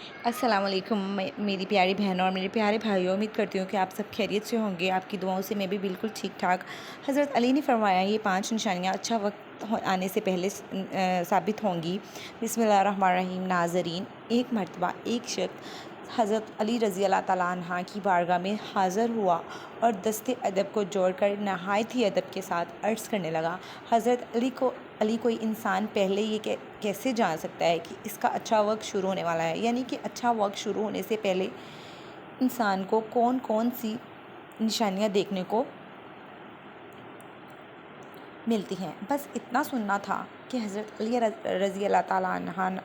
السلام علیکم میری پیاری بہنوں اور میرے پیارے بھائیوں، امید کرتی ہوں کہ آپ سب خیریت سے ہوں گے۔ آپ کی دعاؤں سے میں بھی بالکل ٹھیک ٹھاک۔ حضرت علی نے فرمایا یہ 5 نشانیاں اچھا وقت آنے سے پہلے ثابت ہوں گی۔ بسم اللہ الرحمن الرحیم۔ ناظرین، ایک مرتبہ ایک شخص حضرت علی رضی اللہ تعالیٰ عنہ کی بارگاہ میں حاضر ہوا اور دست ادب کو جوڑ کر نہایت ہی ادب کے ساتھ عرض کرنے لگا، حضرت علی کوئی انسان پہلے یہ کیسے جان سکتا ہے کہ اس کا اچھا وقت شروع ہونے والا ہے؟ یعنی کہ اچھا وقت شروع ہونے سے پہلے انسان کو کون کون سی نشانیاں دیکھنے کو ملتی ہیں۔ بس اتنا سننا تھا کہ حضرت علی رضی اللہ تعالیٰ عنہ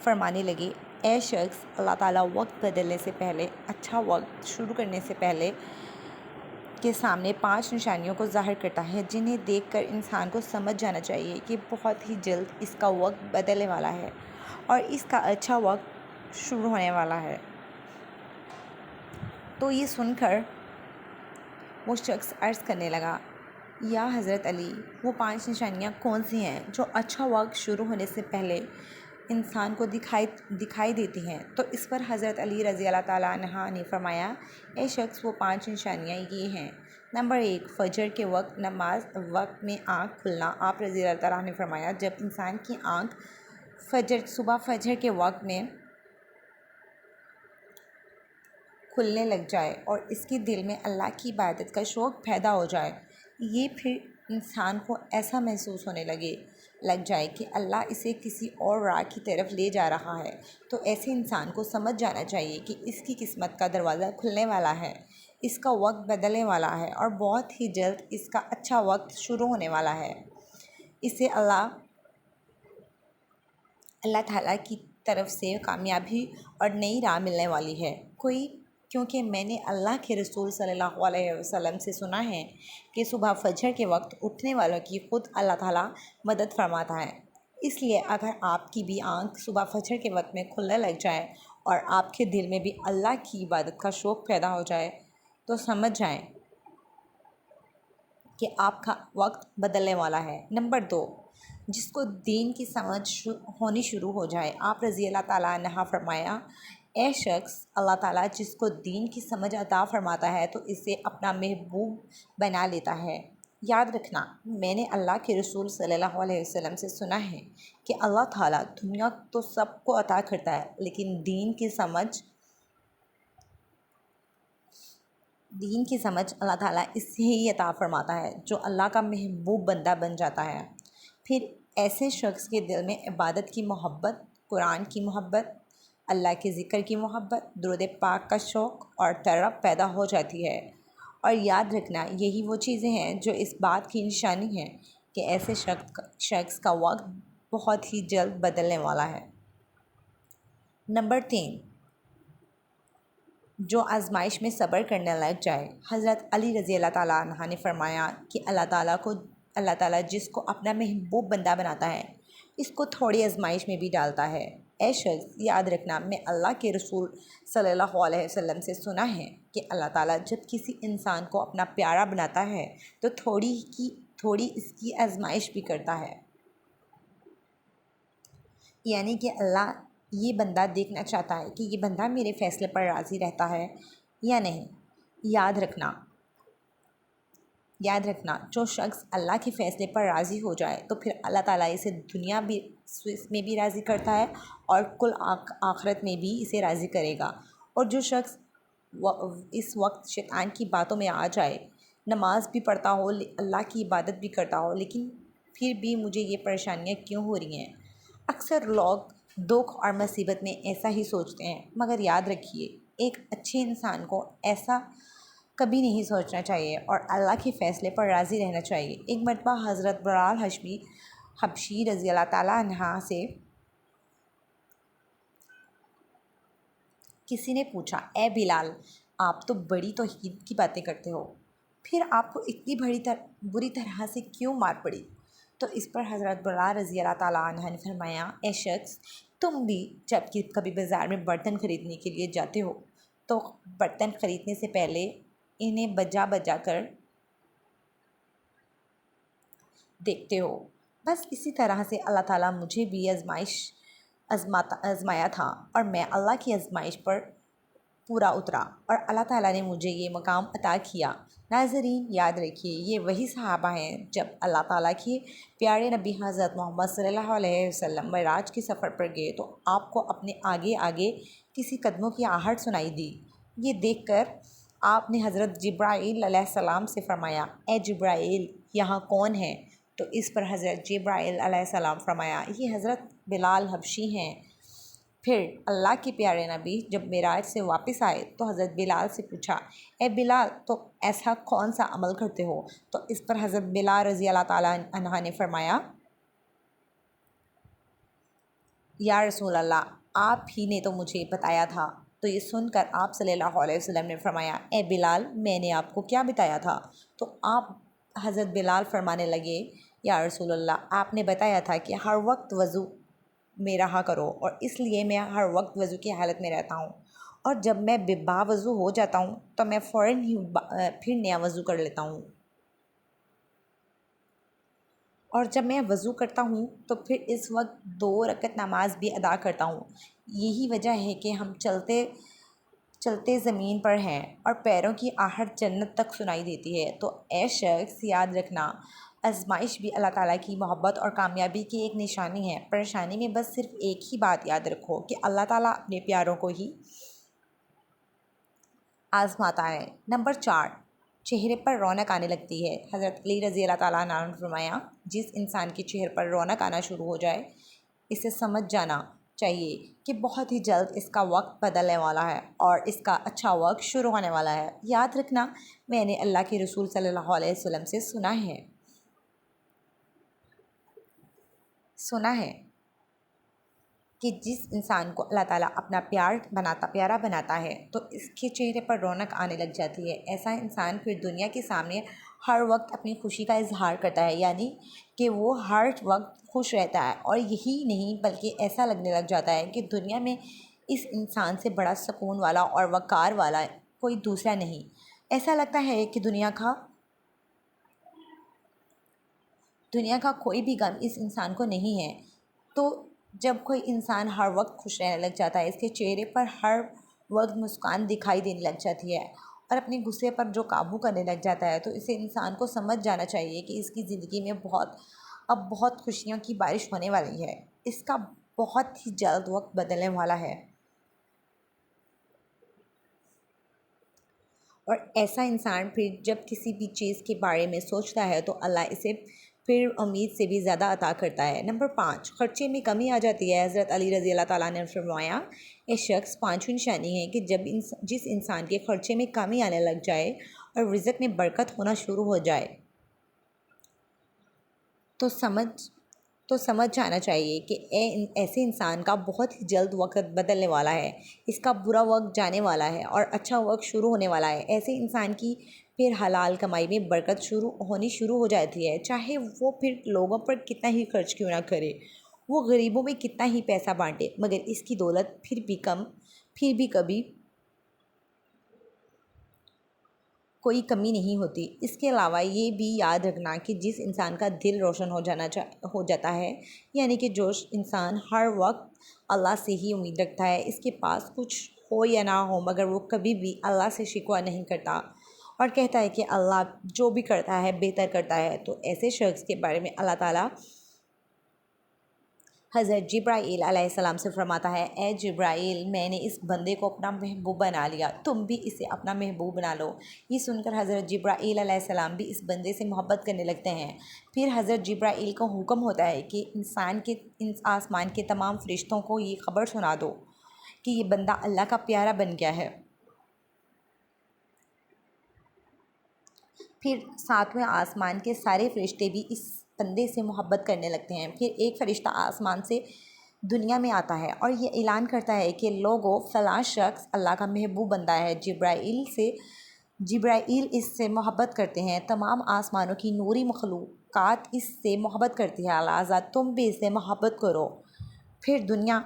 فرمانے لگے، اے شخص، اللہ تعالیٰ وقت بدلنے سے پہلے، اچھا وقت شروع کرنے سے پہلے کے سامنے 5 نشانیوں کو ظاہر کرتا ہے، جنہیں دیکھ کر انسان کو سمجھ جانا چاہیے کہ بہت ہی جلد اس کا وقت بدلنے والا ہے اور اس کا اچھا وقت شروع ہونے والا ہے۔ تو یہ سن کر وہ شخص عرض کرنے لگا، یا حضرت علی، وہ 5 نشانیاں کون سی ہیں جو اچھا وقت شروع ہونے سے پہلے انسان کو دکھائی دیتی ہیں؟ تو اس پر حضرت علی رضی اللہ تعالیٰ عنہ نے فرمایا، اے شخص، وہ 5 نشانیاں یہ ہیں۔ نمبر 1، فجر کے وقت نماز وقت میں آنکھ کھلنا۔ آپ رضی اللہ تعالیٰ نے فرمایا، جب انسان کی آنکھ صبح فجر کے وقت میں کھلنے لگ جائے اور اس کے دل میں اللہ کی عبادت کا شوق پیدا ہو جائے، یہ پھر انسان کو ایسا محسوس ہونے لگ جائے کہ اللہ اسے کسی اور راہ کی طرف لے جا رہا ہے، تو ایسے انسان کو سمجھ جانا چاہیے کہ اس کی قسمت کا دروازہ کھلنے والا ہے، اس کا وقت بدلنے والا ہے اور بہت ہی جلد اس کا اچھا وقت شروع ہونے والا ہے۔ اسے اللہ تعالیٰ کی طرف سے کامیابی اور نئی راہ ملنے والی ہے۔ کیونکہ میں نے اللہ کے رسول صلی اللہ علیہ وسلم سے سنا ہے کہ صبح فجر کے وقت اٹھنے والوں کی خود اللہ تعالیٰ مدد فرماتا ہے۔ اس لیے اگر آپ کی بھی آنکھ صبح فجر کے وقت میں کھلنے لگ جائے اور آپ کے دل میں بھی اللہ کی عبادت کا شوق پیدا ہو جائے تو سمجھ جائیں کہ آپ کا وقت بدلنے والا ہے۔ نمبر 2، جس کو دین کی سمجھ ہونی شروع ہو جائے۔ آپ رضی اللہ تعالیٰ عنہ فرمایا، اے شخص، اللہ تعالیٰ جس کو دین کی سمجھ عطا فرماتا ہے تو اسے اپنا محبوب بنا لیتا ہے۔ یاد رکھنا، میں نے اللہ کے رسول صلی اللہ علیہ وسلم سے سنا ہے کہ اللہ تعالیٰ دنیا تو سب کو عطا کرتا ہے، لیکن دین کی سمجھ اللہ تعالیٰ اس سے ہی عطا فرماتا ہے جو اللہ کا محبوب بندہ بن جاتا ہے۔ پھر ایسے شخص کے دل میں عبادت کی محبت، قرآن کی محبت، اللہ کے ذکر کی محبت، درود پاک کا شوق اور طرب پیدا ہو جاتی ہے۔ اور یاد رکھنا، یہی وہ چیزیں ہیں جو اس بات کی نشانی ہیں کہ ایسے شخص کا وقت بہت ہی جلد بدلنے والا ہے۔ نمبر 3، جو آزمائش میں صبر کرنے لگ جائے۔ حضرت علی رضی اللہ تعالیٰ عنہ نے فرمایا کہ اللہ تعالیٰ جس کو اپنا محبوب بندہ بناتا ہے، اس کو تھوڑی آزمائش میں بھی ڈالتا ہے۔ اے شخص، یاد رکھنا، میں اللہ کے رسول صلی اللہ علیہ وسلم سے سنا ہے کہ اللہ تعالیٰ جب کسی انسان کو اپنا پیارا بناتا ہے تو تھوڑی اس کی آزمائش بھی کرتا ہے۔ یعنی کہ اللہ یہ بندہ دیکھنا چاہتا ہے کہ یہ بندہ میرے فیصلے پر راضی رہتا ہے یا نہیں۔ یاد رکھنا، جو شخص اللہ کے فیصلے پر راضی ہو جائے تو پھر اللہ تعالیٰ اسے دنیا میں بھی راضی کرتا ہے اور کل آخرت میں بھی اسے راضی کرے گا۔ اور جو شخص اس وقت شیطان کی باتوں میں آ جائے، نماز بھی پڑھتا ہو، اللہ کی عبادت بھی کرتا ہو، لیکن پھر بھی مجھے یہ پریشانیاں کیوں ہو رہی ہیں؟ اکثر لوگ دکھ اور مصیبت میں ایسا ہی سوچتے ہیں، مگر یاد رکھیے، ایک اچھے انسان کو ایسا کبھی نہیں سوچنا چاہیے اور اللہ کے فیصلے پر راضی رہنا چاہیے۔ ایک مرتبہ حضرت بلال حبشی رضی اللہ تعالیٰ عنہ سے کسی نے پوچھا، اے بلال، آپ تو بڑی توحید کی باتیں کرتے ہو، پھر آپ کو اتنی بری طرح سے کیوں مار پڑی؟ تو اس پر حضرت بلال رضی اللہ تعالیٰ عنہ نے فرمایا، اے شخص، تم بھی جب کبھی بازار میں برتن خریدنے کے لیے جاتے ہو تو برتن خریدنے سے پہلے انہیں بجا کر دیکھتے ہو۔ بس اسی طرح سے اللہ تعالیٰ مجھے بھی آزمایا تھا اور میں اللہ کی آزمائش پر پورا اترا اور اللہ تعالیٰ نے مجھے یہ مقام عطا کیا۔ ناظرین یاد رکھیے یہ وہی صحابہ ہیں جب اللہ تعالیٰ کے پیارے نبی حضرت محمد صلی اللہ علیہ وسلم معراج کے سفر پر گئے تو آپ کو اپنے آگے آگے کسی قدموں کی آہٹ سنائی دی۔ یہ دیکھ کر آپ نے حضرت جبرائیل علیہ السلام سے فرمایا، اے جبرائیل یہاں کون ہے؟ تو اس پر حضرت جبرائیل علیہ السلام فرمایا، یہ حضرت بلال حبشی ہیں۔ پھر اللہ کے پیارے نبی جب معراج سے واپس آئے تو حضرت بلال سے پوچھا، اے بلال تو ایسا کون سا عمل کرتے ہو؟ تو اس پر حضرت بلال رضی اللہ تعالیٰ عنہ نے فرمایا، یا رسول اللہ آپ ہی نے تو مجھے بتایا تھا۔ تو یہ سن کر آپ صلی اللہ علیہ وسلم نے فرمایا، اے بلال میں نے آپ کو کیا بتایا تھا؟ تو آپ حضرت بلال فرمانے لگے، یا رسول اللہ آپ نے بتایا تھا کہ ہر وقت وضو میں رہا کرو، اور اس لیے میں ہر وقت وضو کی حالت میں رہتا ہوں، اور جب میں با وضو ہو جاتا ہوں تو میں فوراً ہی پھر نیا وضو کر لیتا ہوں، اور جب میں وضو کرتا ہوں تو پھر اس وقت 2 رکعت نماز بھی ادا کرتا ہوں۔ یہی وجہ ہے کہ ہم چلتے چلتے زمین پر ہیں اور پیروں کی آہٹ جنت تک سنائی دیتی ہے۔ تو اے شخص یاد رکھنا، آزمائش بھی اللہ تعالیٰ کی محبت اور کامیابی کی ایک نشانی ہے۔ پریشانی میں بس صرف ایک ہی بات یاد رکھو کہ اللہ تعالیٰ اپنے پیاروں کو ہی آزماتا ہے۔ نمبر 4، چہرے پر رونق آنے لگتی ہے۔ حضرت علی رضی اللہ تعالیٰ عنہ نے فرمایا، جس انسان کے چہرے پر رونق آنا شروع ہو جائے اسے سمجھ جانا چاہیے کہ بہت ہی جلد اس کا وقت بدلنے والا ہے اور اس کا اچھا وقت شروع ہونے والا ہے۔ یاد رکھنا، میں نے اللہ کے رسول صلی اللہ علیہ وسلم سے سنا ہے کہ جس انسان کو اللہ تعالیٰ اپنا پیارا بناتا ہے تو اس کے چہرے پر رونق آنے لگ جاتی ہے۔ ایسا انسان پھر دنیا کے سامنے ہر وقت اپنی خوشی کا اظہار کرتا ہے، یعنی کہ وہ ہر وقت خوش رہتا ہے، اور یہی نہیں بلکہ ایسا لگنے لگ جاتا ہے کہ دنیا میں اس انسان سے بڑا سکون والا اور وقار والا کوئی دوسرا نہیں۔ ایسا لگتا ہے کہ دنیا کا کوئی بھی غم اس انسان کو نہیں ہے۔ تو جب کوئی انسان ہر وقت خوش رہنے لگ جاتا ہے، اس کے چہرے پر ہر وقت مسکان دکھائی دینے لگ جاتی ہے اور اپنے غصے پر جو قابو کرنے لگ جاتا ہے، تو اسے انسان کو سمجھ جانا چاہیے کہ اس کی زندگی میں اب بہت خوشیوں کی بارش ہونے والی ہے، اس کا بہت ہی جلد وقت بدلنے والا ہے۔ اور ایسا انسان پھر جب کسی بھی چیز کے بارے میں سوچتا ہے تو اللہ اسے پھر امید سے بھی زیادہ عطا کرتا ہے۔ نمبر 5، خرچے میں کمی آ جاتی ہے۔ حضرت علی رضی اللہ تعالیٰ نے فرمایا، یہ شخص 5ویں نشانی ہے کہ جس انسان کے خرچے میں کمی آنے لگ جائے اور رزق میں برکت ہونا شروع ہو جائے تو سمجھ جانا چاہیے کہ ایسے انسان کا بہت ہی جلد وقت بدلنے والا ہے، اس کا برا وقت جانے والا ہے اور اچھا وقت شروع ہونے والا ہے۔ ایسے انسان کی پھر حلال کمائی میں برکت ہونی شروع ہو جاتی ہے، چاہے وہ پھر لوگوں پر کتنا ہی خرچ کیوں نہ کرے، وہ غریبوں میں کتنا ہی پیسہ بانٹے، مگر اس کی دولت پھر بھی کبھی کوئی کمی نہیں ہوتی۔ اس کے علاوہ یہ بھی یاد رکھنا کہ جس انسان کا دل روشن ہو جاتا ہے، یعنی کہ جو انسان ہر وقت اللہ سے ہی امید رکھتا ہے، اس کے پاس کچھ ہو یا نہ ہو مگر وہ کبھی بھی اللہ سے شکوہ نہیں کرتا اور کہتا ہے کہ اللہ جو بھی کرتا ہے بہتر کرتا ہے، تو ایسے شخص کے بارے میں اللہ تعالیٰ حضرت جبرائیل علیہ السلام سے فرماتا ہے، اے جبرائیل میں نے اس بندے کو اپنا محبوب بنا لیا، تم بھی اسے اپنا محبوب بنا لو۔ یہ سن کر حضرت جبرائیل علیہ السلام بھی اس بندے سے محبت کرنے لگتے ہیں۔ پھر حضرت جبرائیل کو حکم ہوتا ہے کہ آسمان کے تمام فرشتوں کو یہ خبر سنا دو کہ یہ بندہ اللہ کا پیارا بن گیا ہے۔ پھر 7ویں آسمان کے سارے فرشتے بھی اس بندے سے محبت کرنے لگتے ہیں۔ پھر ایک فرشتہ آسمان سے دنیا میں آتا ہے اور یہ اعلان کرتا ہے کہ لوگوں، فلاں شخص اللہ کا محبوب بندہ ہے۔ جبرائیل اس سے محبت کرتے ہیں، تمام آسمانوں کی نوری مخلوقات اس سے محبت کرتی ہے، لہٰذا تم بھی اس سے محبت کرو۔ پھر دنیا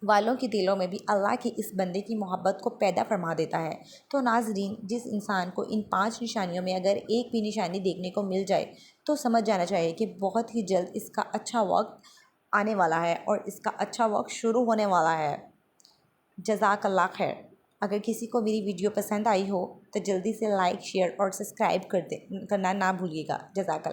والوں کے دلوں میں بھی اللہ کے اس بندے کی محبت کو پیدا فرما دیتا ہے۔ تو ناظرین، جس انسان کو ان 5 نشانیوں میں اگر ایک بھی نشانی دیکھنے کو مل جائے تو سمجھ جانا چاہیے کہ بہت ہی جلد اس کا اچھا وقت آنے والا ہے اور اس کا اچھا وقت شروع ہونے والا ہے۔ جزاک اللہ خیر۔ اگر کسی کو میری ویڈیو پسند آئی ہو تو جلدی سے لائک، شیئر اور سبسکرائب کرنا نہ بھولیے گا۔ جزاک اللہ۔